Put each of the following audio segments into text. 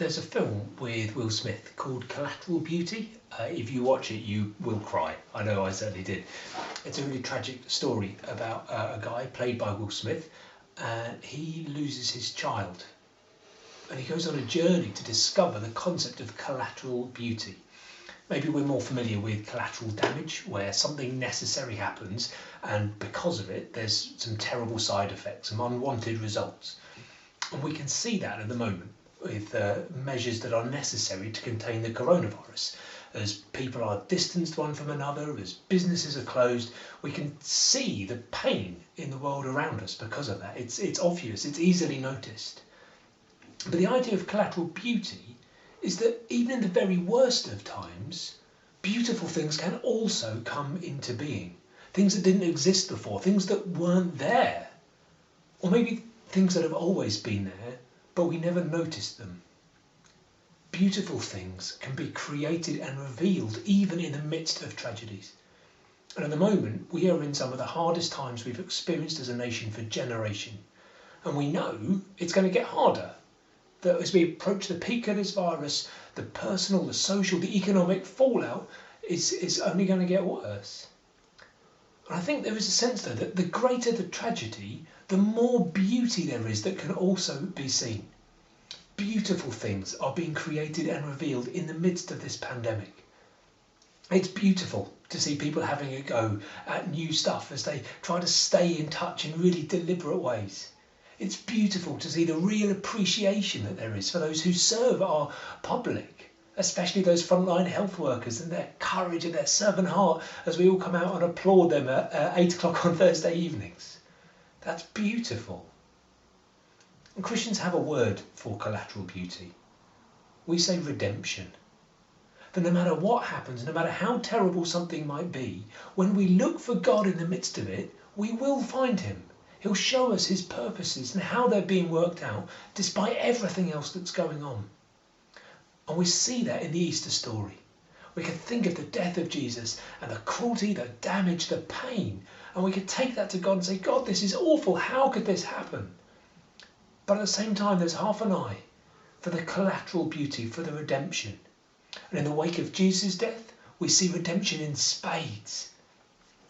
There's a film with Will Smith called Collateral Beauty. If you watch it, you will cry. I know I certainly did. It's a really tragic story about a guy played by Will Smith, and he loses his child. And he goes on a journey to discover the concept of collateral beauty. Maybe we're more familiar with collateral damage, where something necessary happens, and because of it, there's some terrible side effects, some unwanted results. And we can see that at the moment with measures that are necessary to contain the coronavirus. As people are distanced one from another, as businesses are closed, we can see the pain in the world around us because of that. It's obvious, it's easily noticed. But the idea of collateral beauty is that even in the very worst of times, beautiful things can also come into being. Things that didn't exist before, things that weren't there. Or maybe things that have always been there, but we never noticed them. Beautiful things can be created and revealed even in the midst of tragedies. And at the moment, we are in some of the hardest times we've experienced as a nation for generation. And we know it's going to get harder. That as we approach the peak of this virus, the personal, the social, the economic fallout is only going to get worse. And I think there is a sense though that the greater the tragedy, the more beauty there is that can also be seen. Beautiful things are being created and revealed in the midst of this pandemic. It's beautiful to see people having a go at new stuff as they try to stay in touch in really deliberate ways. It's beautiful to see the real appreciation that there is for those who serve our public, especially those frontline health workers and their courage and their servant heart as we all come out and applaud them at 8 o'clock on Thursday evenings. That's beautiful. And Christians have a word for collateral beauty. We say redemption. That no matter what happens, no matter how terrible something might be, when we look for God in the midst of it, we will find him. He'll show us his purposes and how they're being worked out despite everything else that's going on. And we see that in the Easter story. We can think of the death of Jesus and the cruelty, the damage, the pain, and we could take that to God and say, God, this is awful. How could this happen? But at the same time, there's half an eye for the collateral beauty, for the redemption. And in the wake of Jesus' death, we see redemption in spades.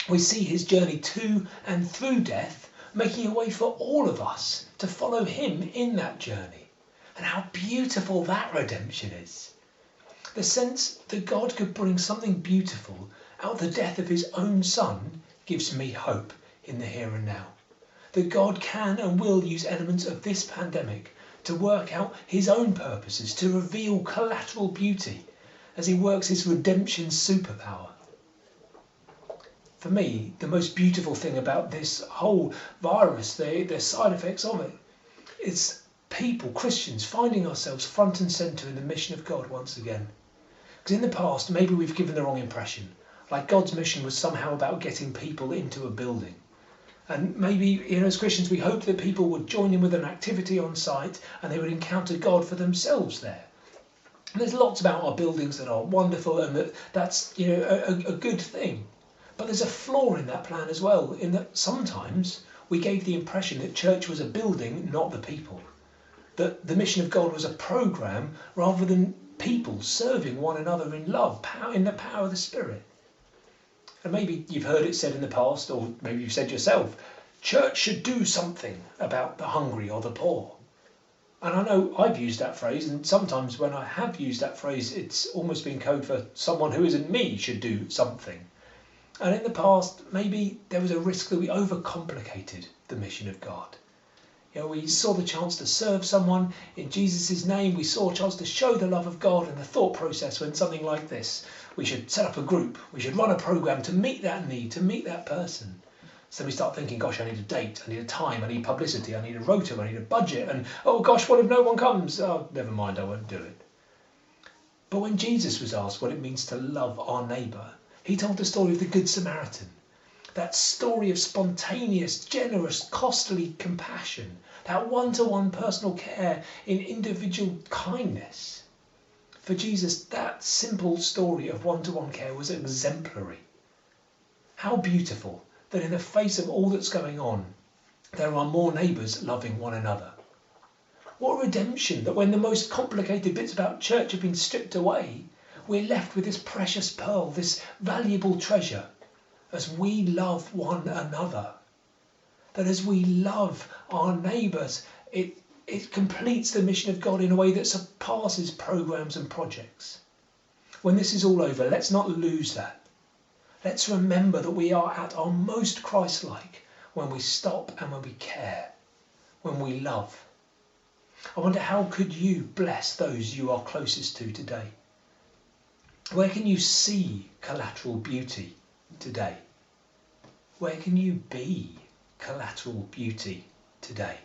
We see his journey to and through death, making a way for all of us to follow him in that journey. And how beautiful that redemption is. The sense that God could bring something beautiful out of the death of his own son gives me hope in the here and now. That God can and will use elements of this pandemic to work out his own purposes, to reveal collateral beauty as he works his redemption superpower. For me, the most beautiful thing about this whole virus, the side effects of it, is people, Christians, finding ourselves front and centre in the mission of God once again. Because in the past, maybe we've given the wrong impression, like God's mission was somehow about getting people into a building. And maybe, as Christians, we hoped that people would join in with an activity on site and they would encounter God for themselves there. And there's lots about our buildings that are wonderful and that's a good thing. But there's a flaw in that plan as well, in that sometimes we gave the impression that church was a building, not the people. That the mission of God was a programme rather than people serving one another in love, in the power of the Spirit. And maybe you've heard it said in the past, or maybe you've said yourself, church should do something about the hungry or the poor. And I know I've used that phrase, and sometimes when I have used that phrase, it's almost been code for someone who isn't me should do something. And in the past, maybe there was a risk that we overcomplicated the mission of God. We saw the chance to serve someone in Jesus' name. We saw a chance to show the love of God, and the thought process went something like this. We should set up a group. We should run a program to meet that need, to meet that person. So we start thinking, gosh, I need a date, I need a time, I need publicity, I need a rota, I need a budget. And oh gosh, what if no one comes? Oh, never mind, I won't do it. But when Jesus was asked what it means to love our neighbour, he told the story of the Good Samaritan. That story of spontaneous, generous, costly compassion. That one-to-one personal care in individual kindness. For Jesus, that simple story of one-to-one care was exemplary. How beautiful that in the face of all that's going on, there are more neighbours loving one another. What redemption, that when the most complicated bits about church have been stripped away, we're left with this precious pearl, this valuable treasure, as we love one another. That as we love our neighbours, it completes the mission of God in a way that surpasses programmes and projects. When this is all over, let's not lose that. Let's remember that we are at our most Christ-like when we stop and when we care, when we love. I wonder, how could you bless those you are closest to today? Where can you see collateral beauty today? Where can you be collateral beauty today?